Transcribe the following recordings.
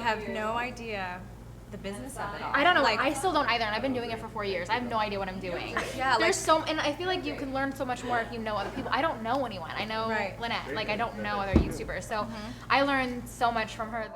have no idea the business of it all. I don't know. I still don't either, and I've been doing it for 4 years. I have no idea what I'm doing. Yeah, and I feel like you can learn so much more if you know other people. I don't know anyone. I know Lynette. Like, I don't know other YouTubers. So I learned so much from her.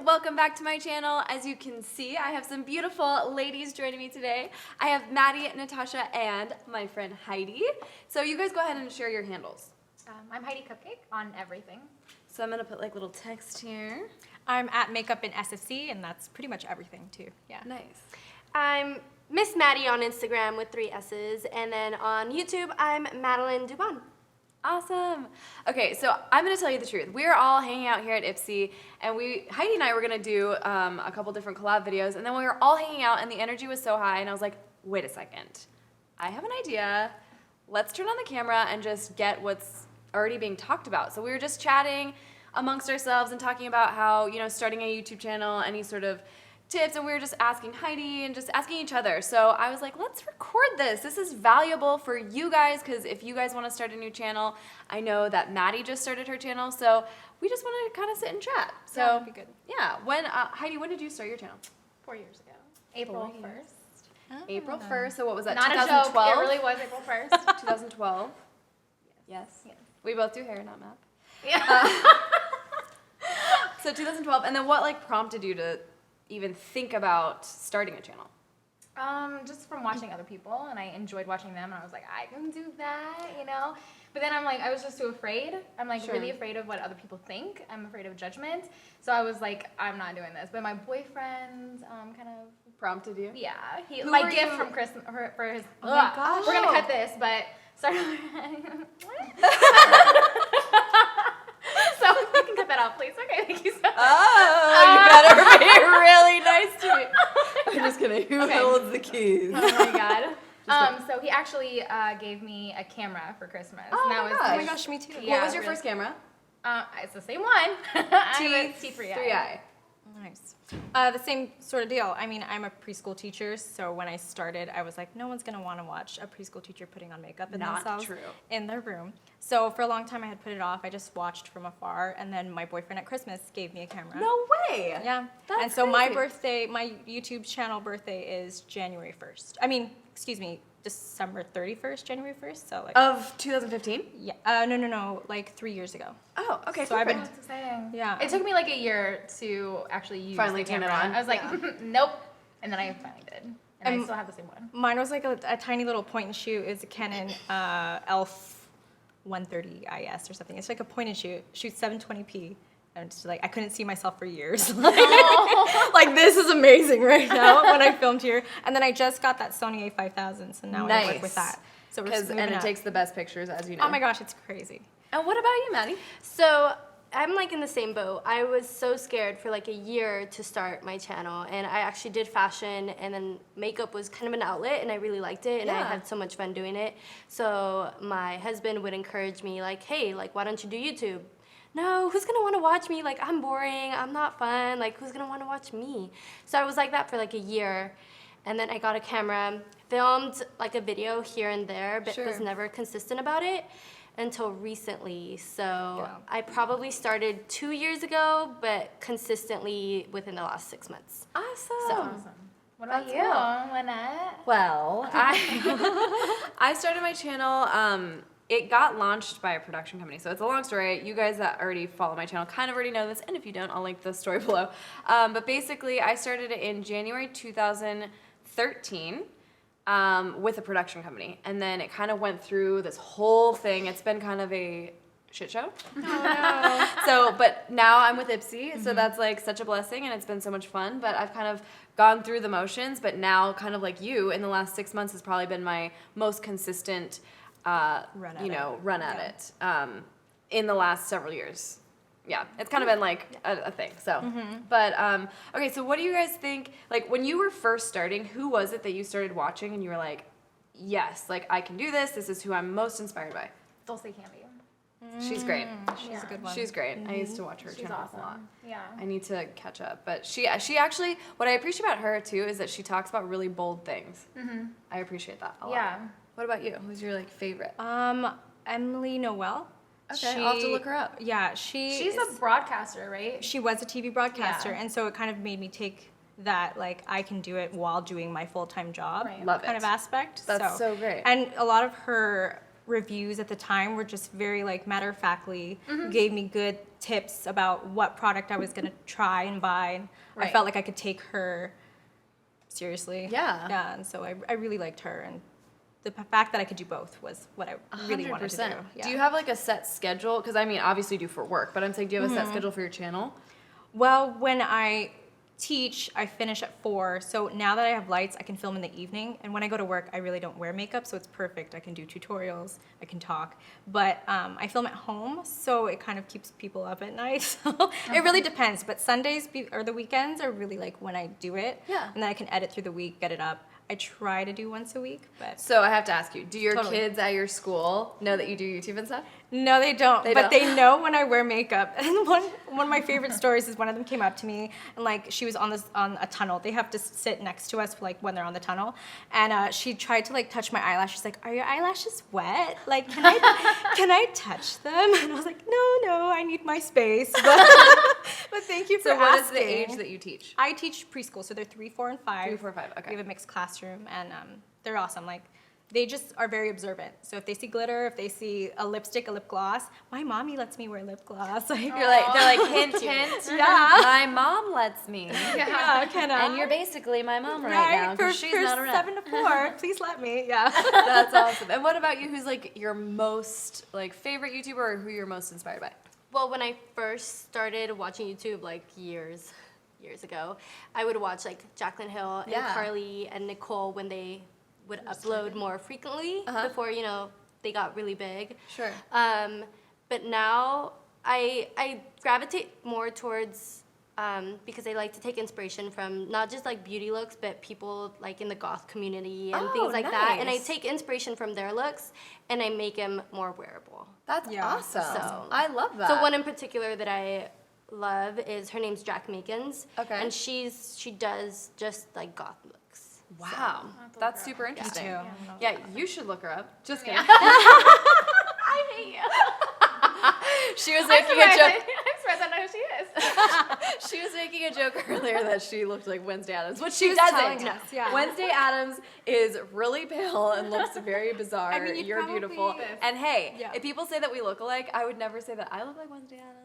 Welcome back to my channel. As you can see, I have some beautiful ladies joining me today. I have Maddie, Natasha, and my friend Heidi. So you guys go ahead and share your handles. I'm Heidi Cupcake on everything. So I'm gonna put like little text here. I'm at Makeup in SFC, and that's pretty much everything too. Yeah. Nice. I'm Miss Maddie on Instagram with 3 S's, and then on YouTube, I'm Madeline Dubon. Awesome. Okay, so I'm gonna tell you the truth. We're all hanging out here at Ipsy, and Heidi and I were gonna do a couple different collab videos, and then we were all hanging out, and the energy was so high, and I was like, wait a second. I have an idea. Let's turn on the camera and just get what's already being talked about. So we were just chatting amongst ourselves and talking about how, you know, starting a YouTube channel, any sort of tips, and we were just asking Heidi and just asking each other. So I was like, let's record this. This is valuable for you guys, because if you guys want to start a new channel, I know that Maddie just started her channel, so we just want to kind of sit and chat. So yeah, that'd be good. Yeah. When Heidi, when did you start your channel? 4 years ago. April 1st. Oh. April 1st. So what was that? Not 2012. a joke. It really was April 1st. 2012. Yes. We both do hair, not math. Yeah. So 2012, and then what like prompted you to even think about starting a channel? Just from watching other people, and I enjoyed watching them, and I was like, I can do that, you know? But then I'm like, I was just too afraid. I'm like really afraid of what other people think. I'm afraid of judgment. So I was like, I'm not doing this. But my boyfriend kind of prompted you? Yeah. He Who my were gift you? from Christmas for his Oh my gosh. We're gonna cut this, but sorry. So you can cut that out, please. Okay, thank you so much. Oh, you better be really nice to me. I'm just kidding. Who holds the keys? Oh my god. So he actually gave me a camera for Christmas. Oh and my that gosh. Oh my gosh, me too. Yeah, What was your really. first camera? It's the same one. T3i. 3i. Nice. The same sort of deal. I mean, I'm a preschool teacher, so when I started, I was like, no one's going to want to watch a preschool teacher putting on makeup in Not themselves true. in their room. So for a long time, I had put it off. I just watched from afar, and then my boyfriend at Christmas gave me a camera. No way. Yeah. That's and so my crazy. birthday, my YouTube channel birthday is January 1st. I mean, excuse me, December 31st, January 1st. So like Of 2015? yeah, no, like 3 years ago. Oh, okay. So I've been- perfect. That's exciting. Yeah. It took me like a year to actually use Finally the turn it camera. on. I was like, nope. And then I finally did. And I still have the same one. Mine was like a tiny little point and shoot. It's a Canon ELPH 130 IS or something. It's like a point and shoot. Shoots 720p. And it's like I couldn't see myself for years. Like this is amazing right now when I filmed here. And then I just got that Sony A5000, so now I work with that. So we're just moving And it up. takes the best pictures, as you know. Oh my gosh, it's crazy. And what about you, Maddie? So I'm like in the same boat. I was so scared for like a year to start my channel, and I actually did fashion, and then makeup was kind of an outlet, and I really liked it, and I Yeah. had so much fun doing it. So my husband would encourage me like, hey, like why don't you do YouTube? No, who's gonna wanna watch me? Like I'm boring, I'm not fun, like who's gonna wanna watch me? So I was like that for like a year, and then I got a camera, filmed like a video here and there, but was never consistent about it until recently. So I probably started 2 years ago, but consistently within the last 6 months. Awesome. What about That's you, cool. Lynette? Well, I started my channel. It got launched by a production company, so it's a long story. You guys that already follow my channel kind of already know this, and if you don't, I'll link the story below. But basically, I started it in January 2013 with a production company, and then it kind of went through this whole thing. It's been kind of a shit show. Oh, So, but now I'm with Ipsy, so that's like such a blessing, and it's been so much fun. But I've kind of gone through the motions, but now kind of like you, in the last 6 months has probably been my most consistent run at it in the last several years. yeah, it's kind of been like a thing. So, but okay, so what do you guys think? Like when you were first starting, who was it that you started watching and you were like, yes, like I can do this. This is who I'm most inspired by. Dulce Candy. She's great. She's a good one. She's great. I used to watch her She's channel awesome. a lot. Yeah. I need to catch up, but she actually, what I appreciate about her too is that she talks about really bold things. I appreciate that a lot. Yeah. What about you? Who's your like favorite? Emily Noel. Okay, I'll have to look her up. Yeah, She's a broadcaster, right? she was a TV broadcaster, Yeah. and so it kind of made me take that, like, I can do it while doing my full-time job Right. Love kind it. of aspect. That's so great. And a lot of her reviews at the time were just very, like, matter-of-factly, gave me good tips about what product I was going to try and buy. And I Right. felt like I could take her seriously. Yeah. Yeah, and so I really liked her, and the fact that I could do both was what I really wanted to do. 100%. Yeah. Do you have like a set schedule? Because I mean, obviously you do for work, but I'm saying, do you have a set schedule for your channel? Well, when I teach, I finish at 4. So now that I have lights, I can film in the evening. And when I go to work, I really don't wear makeup, so it's perfect. I can do tutorials, I can talk. But I film at home, so it kind of keeps people up at night. So it really depends. But Sundays or the weekends are really like when I do it. Yeah. And then I can edit through the week, get it up. I try to do once a week, but So I have to ask you, do your Totally. kids at your school know that you do YouTube and stuff? no, they don't. They But don't? they know when I wear makeup. And one of my favorite stories is one of them came up to me and like she was on a tunnel. They have to sit next to us like when they're on the tunnel, and she tried to like touch my eyelash. She's like, "Are your eyelashes wet? Like, can I touch them?" And I was like, "No, I need my space." But thank you for So what is asking. the age that you teach? I teach preschool, so they're 3, 4, and 5. 3, 4, 5, okay. We have a mixed classroom, and they're awesome. Like, they just are very observant. So if they see glitter, if they see a lipstick, a lip gloss, my mommy lets me wear lip gloss. Like, You're like, they're like, hint, hint. Yeah. My mom lets me. yeah, can I? And you're basically my mom right now for because she's not around. 7 to 4. Please let me. Yeah. That's awesome. And what about you? Who's like your most like favorite YouTuber or who you're most inspired by? Well, when I first started watching YouTube, like years ago, I would watch like Jaclyn Hill and Yeah. Carly and Nicole when they would upload more frequently before, they got really big. Sure. But now I gravitate more towards, because I like to take inspiration from not just like beauty looks, but people like in the goth community and Oh, things like that. And I nice. take inspiration from their looks and I make them more wearable. That's Yeah. awesome. So- I love that. So one in particular that I love is, her name's Jack Makins. Okay. And she does just like goth looks. Wow. That's super interesting. too. Yeah, you should look her up. Just kidding. I hate you. She was I'm making a surprised joke. I'm surprised I know who she is. She was making a joke earlier that she looked like Wednesday Addams, which she She was doesn't. telling us, yeah. Wednesday Addams is really pale and looks very bizarre. I mean, you'd You're probably- beautiful. And hey, Yeah. if people say that we look alike, I would never say that I look like Wednesday Addams.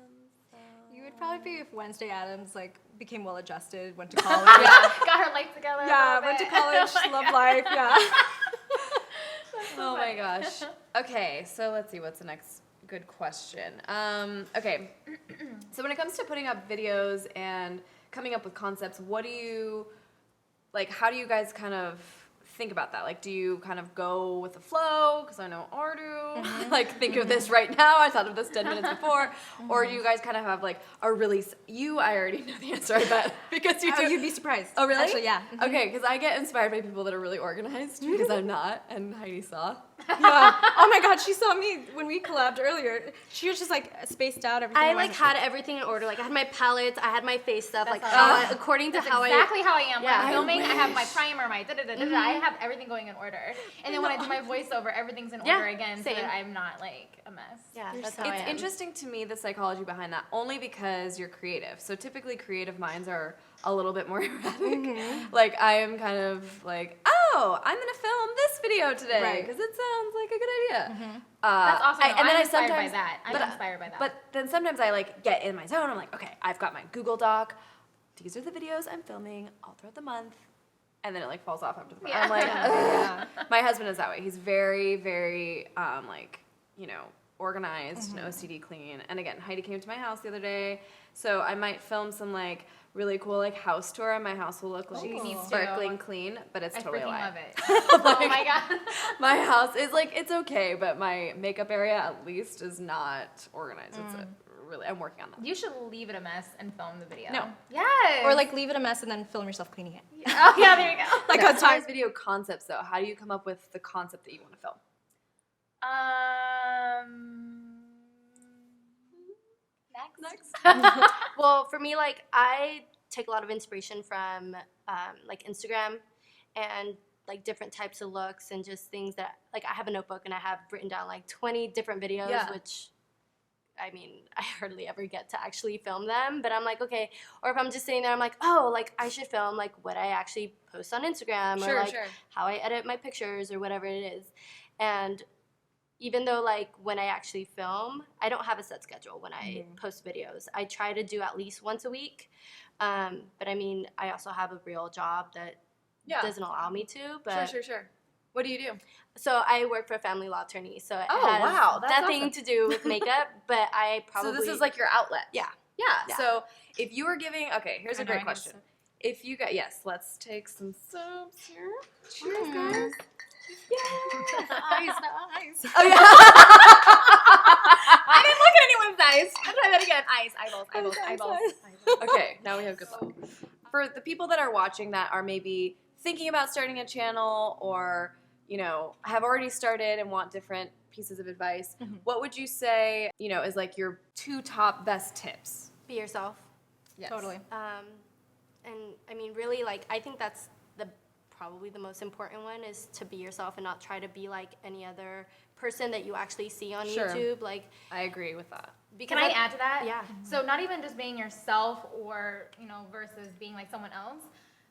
You would probably be if Wednesday Addams like became well adjusted, went to college. Got her life together. Yeah, went to college, loved life. Yeah. Oh my gosh. Okay, so let's see what's the next good question. Okay, so when it comes to putting up videos and coming up with concepts, what do you like? How do you guys kind of think about that? Like, do you kind of go with the flow? Because I know I do. Like, think of this right now. I thought of this 10 minutes before. Or do you guys kind of have like a really? I already know the answer, I bet, because you do. You'd be surprised. Oh, really? Actually, yeah. Okay, because I get inspired by people that are really organized because I'm not, and Heidi saw. Yeah. Oh my God, she saw me when we collabed earlier. She was just like spaced out everything. I in my- like had everything in order. Like I had my palettes, I had my face stuff, like That's according to That's how exactly how I am. When Yeah. I'm filming, I have my wish. primer, my da-da-da-da-da. I have everything going in order. And then when I do my voiceover, everything's in Yeah, order again so same. that I'm not like a mess. Yeah, You're that's so- how I It's am. interesting to me, the psychology behind that, only because you're creative. So typically creative minds are a little bit more erratic. Like I am kind of like, oh, I'm gonna film this video today Right. because it sounds like a good idea. That's awesome. and then I'm I inspired by sometimes, that. I'm but- inspired by that. But then sometimes I like get in my zone. I'm like, okay, I've got my Google Doc. These are the videos I'm filming all throughout the month. And then it like falls off after the month. Yeah. I'm like, Yeah. my husband is that way. He's very, very, like, organized and OCD clean. And again, Heidi came to my house the other day, so I might film some like really cool like house tour, and my house will look like She needs to. sparkling clean, but it's I totally a freaking lie. love it. Oh my god. My house is like it's okay, but my makeup area at least is not organized. It's I'm working on that. You should leave it a mess and film the video. No. Yes. Or like leave it a mess and then film yourself cleaning it. Oh yeah, there you go. Like As a far time. as video concepts, though, how do you come up with the concept that you want to film? Next. Well, for me, like I take a lot of inspiration from like Instagram and like different types of looks and just things that like I have a notebook and I have written down like 20 different videos, Yeah. which I mean, I hardly ever get to actually film them, but I'm like, okay, or if I'm just sitting there, I'm like, oh, like I should film like what I actually post on Instagram or like how I edit my pictures or whatever it is. And even though like when I actually film, I don't have a set schedule when I post videos. I try to do at least once a week. But I mean, I also have a real job that doesn't allow me to. But Sure. What do you do? so I work for a family law attorney, so it Oh, has wow, that's nothing awesome. to do with makeup, but I probably... So this is like your outlet. Yeah. Yeah. So if you were giving, okay, here's a I know, great I need question. to- If you got, yes, let's take some subs here. Cheers, guys. Eyes, the eyes. Oh yeah. I didn't look at anyone's eyes. I'll try that again. Eyeballs. Okay, now we have good luck. For the people that are watching that are maybe thinking about starting a channel or, you know, have already started and want different pieces of advice, what would you say, you know, is like your 2 top best tips? Be yourself. Yes. Totally. And I mean, really, like, I think that's probably the most important one is to be yourself and not try to be like any other person that you actually see on Sure. YouTube. Like, I agree with that. because Can I add to that? Yeah. So not even just being yourself or, you know, versus being like someone else.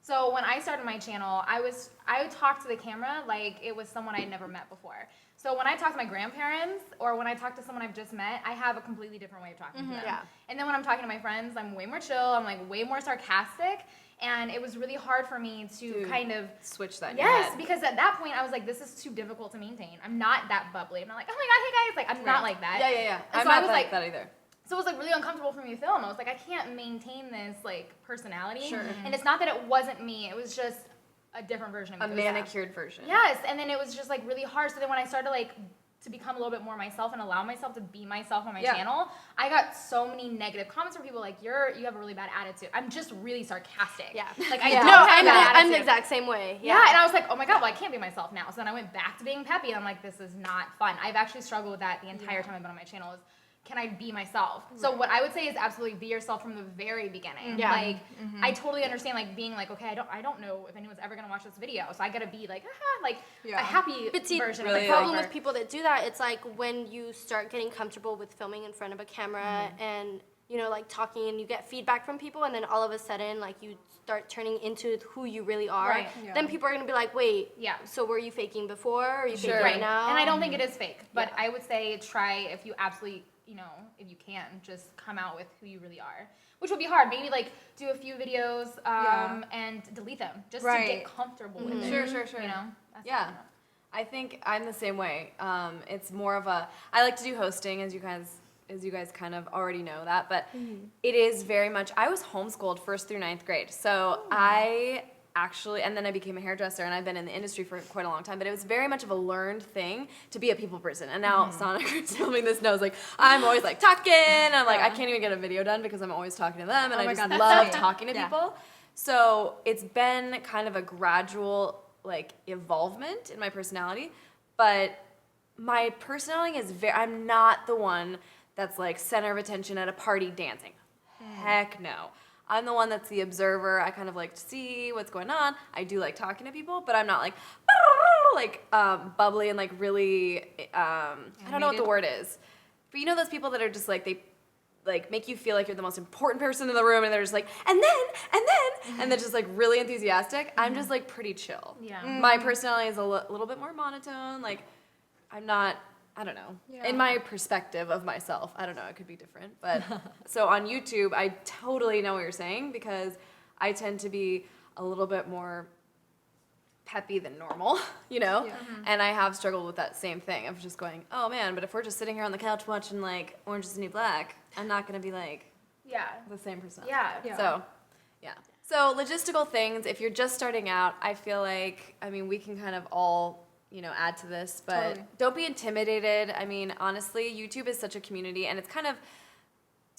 So when I started my channel, I would talk to the camera like it was someone I'd never met before. So when I talk to my grandparents or when I talk to someone I've just met, I have a completely different way of talking to them. Yeah. And then when I'm talking to my friends, I'm way more chill, I'm like way more sarcastic. And it was really hard for me to kind of switch that in your Yes, head. because at that point I was like, this is too difficult to maintain. I'm not that bubbly. I'm not like, oh my god, hey guys, like I'm not like that. Yeah. And I'm so I not was like like, that either. so it was like really uncomfortable for me to film. I was like, I can't maintain this like personality. Sure. And it's not that it wasn't me. It was just a different version of A me. It was- manicured version. Yes, and then it was just like really hard. So then when I started like to become a little bit more myself and allow myself to be myself on my channel, I got so many negative comments from people like, you have a really bad attitude. I'm just really sarcastic. Yeah. Like I no, don't have I'm that the, I'm the attitude. exact same way. Yeah, and I was like, oh my god, well I can't be myself now. So then I went back to being peppy, and I'm like, this is not fun. I've actually struggled with that the entire time I've been on my channel. Is can I be myself? So what I would say is absolutely be yourself from the very beginning. Yeah. Like I totally understand like being like, okay, I don't know if anyone's ever gonna watch this video, so I gotta be like, like a happy But see, version really of the problem myself. with people that do that, it's like when you start getting comfortable with filming in front of a camera and, you know, like talking and you get feedback from people and then all of a sudden, like you start turning into who you really are, Right. Yeah. then people are going to be like, wait, Yeah. so were you faking before? Or are you faking Sure. right now? And I don't think it is fake, but I would say try if you absolutely, you know, if you can, just come out with who you really are. Which would be hard. Maybe like do a few videos and delete them just to get comfortable with it. Sure. You know? That's Yeah. what I know. I think I'm the same way. It's more of a, I like to do hosting, as you guys kind of already know that, but it is very much, I was homeschooled 1st through 9th grade. So I actually, and then I became a hairdresser and I've been in the industry for quite a long time, but it was very much of a learned thing to be a people person. And now Sonic, who's filming this, knows like, I'm always like talking, and I'm like, I can't even get a video done because I'm always talking to them, and Oh I my just God, that's love me. talking to people. So it's been kind of a gradual like evolvement in my personality, but my personality is I'm not the one that's like center of attention at a party dancing. Heck no. I'm the one that's the observer. I kind of like to see what's going on. I do like talking to people, but I'm not like bubbly and like really I don't know what the word is. But you know those people that are just like they like make you feel like you're the most important person in the room, and they're just like, and they're just like really enthusiastic. I'm just like pretty chill. Yeah. My personality is a little bit more monotone. Like I'm not, I don't know. In my perspective of myself, I don't know, it could be different. But so on YouTube, I totally know what you're saying because I tend to be a little bit more peppy than normal, you know? And I have struggled with that same thing of just going, oh man, but if we're just sitting here on the couch watching like Orange is the New Black, I'm not gonna be like Yeah. the same person. Yeah. So, yeah. So logistical things, if you're just starting out, I feel like, I mean, we can kind of all, you know, add to this, but don't be intimidated. I mean, honestly, YouTube is such a community, and it's kind of,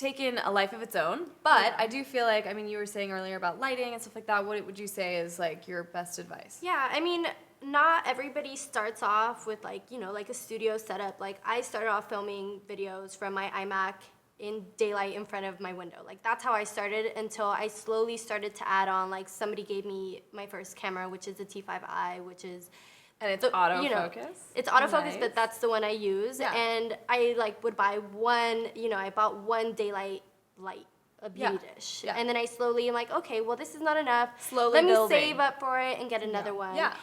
taken a life of its own. But I do feel like, I mean, you were saying earlier about lighting and stuff like that. What would you say is like your best advice? Yeah, I mean, not everybody starts off with like, you know, like a studio setup. Like I started off filming videos from my iMac in daylight in front of my window. Like that's how I started until I slowly started to add on, like somebody gave me my first camera, which is the T5i, which is And it's autofocus. autofocus? It's autofocus, Nice. but that's the one I use. Yeah. And I like would buy one, you know, I bought one daylight light, a beauty dish. Yeah. And then I slowly am like, okay, well this is not enough. Slowly Let me building. save up for it and get another one. Yeah.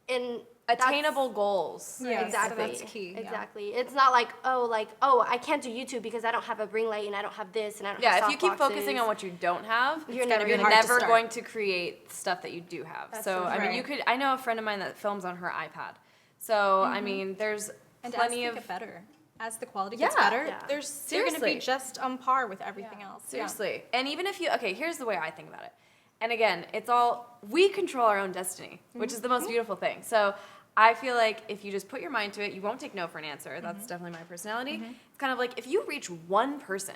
And that's- Attainable goals. Yeah, Exactly. so that's key. Exactly. It's not like, oh, I can't do YouTube because I don't have a ring light and I don't have this and I don't Yeah, have if you keep softboxes. focusing on what you don't have, You're gonna never be you're hard to never start. going to create stuff that you do have. That's So, so I mean, true. you could, I know a friend of mine that films on her iPad. So, I mean, there's And plenty as of, they get better, as the quality gets Yeah. better, Yeah. they're going to Seriously. be just on par with everything Yeah. else. seriously. And even if you, okay, here's the way I think about it. And again, it's all, we control our own destiny, which is the most beautiful thing. So, I feel like if you just put your mind to it, you won't take no for an answer. That's definitely my personality. It's kind of like if you reach one person,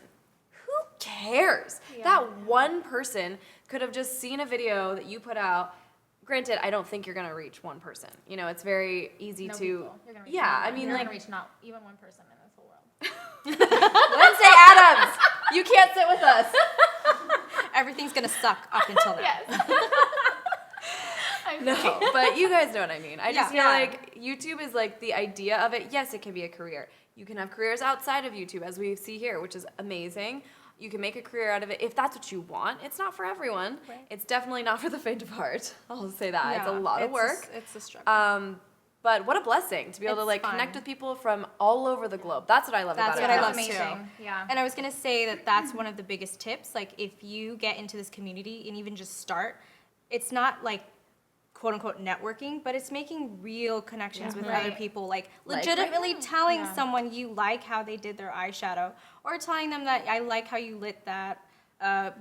who cares? Yeah. That one person could have just seen a video that you put out. Granted, I don't think you're gonna reach one person. You know, it's very easy No to. people. You're gonna reach Yeah, no I one. mean, you're like gonna reach not even one person in this whole world. Wednesday Adams, you can't sit with us. Everything's going to suck up until then. Yes. No, but you guys know what I mean. I just feel Yeah. like YouTube is like the idea of it. Yes, it can be a career. You can have careers outside of YouTube, as we see here, which is amazing. You can make a career out of it if that's what you want. It's not for everyone. Right. It's definitely not for the faint of heart. I'll say that. It's a Yeah, lot of work. It's a struggle. But what a blessing to be able to It's like fun. connect with people from all over the globe. That's what I love That's about what it. I love That's too. amazing. Yeah. And I was going to say that that's one of the biggest tips. Like, if you get into this community and even just start, it's not like quote unquote networking, but it's making real connections with other Right. people. Like, Like legitimately telling Yeah. someone you like how they did their eyeshadow, or telling them that I like how you lit that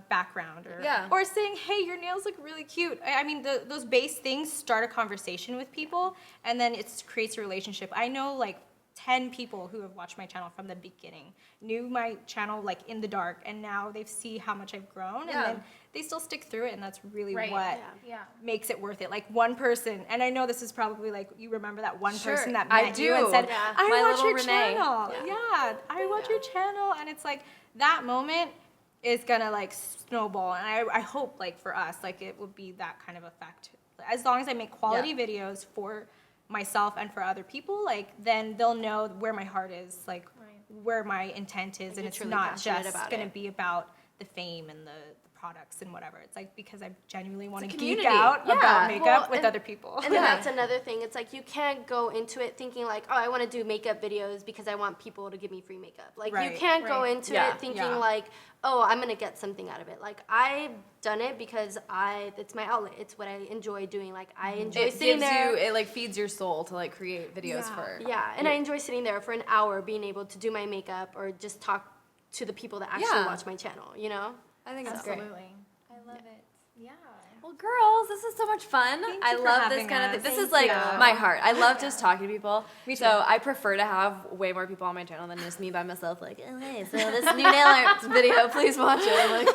background, or saying, hey, your nails look really cute. I mean, those base things start a conversation with people, and then it creates a relationship. I know like 10 people who have watched my channel from the beginning knew my channel like in the dark, and now they see how much I've grown, Yeah. and then they still stick through it, and that's really Right. what Yeah. makes it worth it. Like one person, and I know this is probably like you remember that one Sure, person that I met you and do. said, Yeah. I My watch little your Renee. channel. Yeah, I watch your channel, and it's like that moment is gonna like snowball, and I hope like for us like it will be that kind of effect. As long as I make quality videos for myself and for other people, like then they'll know where my heart is, like where my intent is, and you're it's truly not passionate just about gonna it. be about the fame and the products and whatever. It's like because I genuinely want to geek community. out Yeah. about makeup Well, with and- other people. And then that's another thing. It's like you can't go into it thinking like, oh, I want to do makeup videos because I want people to give me free makeup. Like Right. you can't go Right. into Yeah. it thinking Yeah. like, oh, I'm gonna get something out of it. Like I've done it because it's my outlet. It's what I enjoy doing. Like I enjoy It sitting gives there. you, it like feeds your soul to like create videos for. Yeah, and I enjoy sitting there for an hour, being able to do my makeup or just talk to the people that actually Yeah. watch my channel. You know. I think it's great. Absolutely. I love it. Yeah. Well, girls, this is so much fun. Thank I you for love this having kind of us. thing. This is Thank like you. my heart. I love just talking to people. Me So too. I prefer to have way more people on my channel than just me by myself. Like, oh, hey, so this new nail art video, please watch it. I'm like,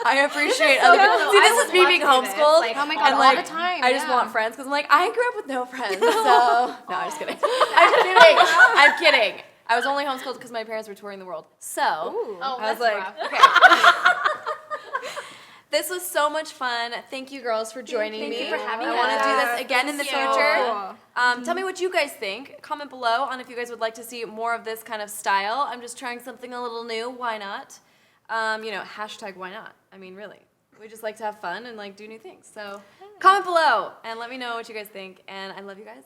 I appreciate other good, people. though. See, I this would is me love being to do this. homeschooled. Like, oh my God, and all like, the time, I just yeah. want friends because I'm like, I grew up with no friends. So, no, I'm just kidding. I'm kidding. I'm kidding. I was only homeschooled because my parents were touring the world. So, Oh, I was that's like, rough. okay. This was so much fun. Thank you, girls, for joining Thank me. you for having I want to do us. this again in the So future. cool. Tell me what you guys think. Comment below on if you guys would like to see more of this kind of style. I'm just trying something a little new. Why not? Hashtag why not? I mean, really. We just like to have fun and like do new things. So comment below and let me know what you guys think. And I love you guys.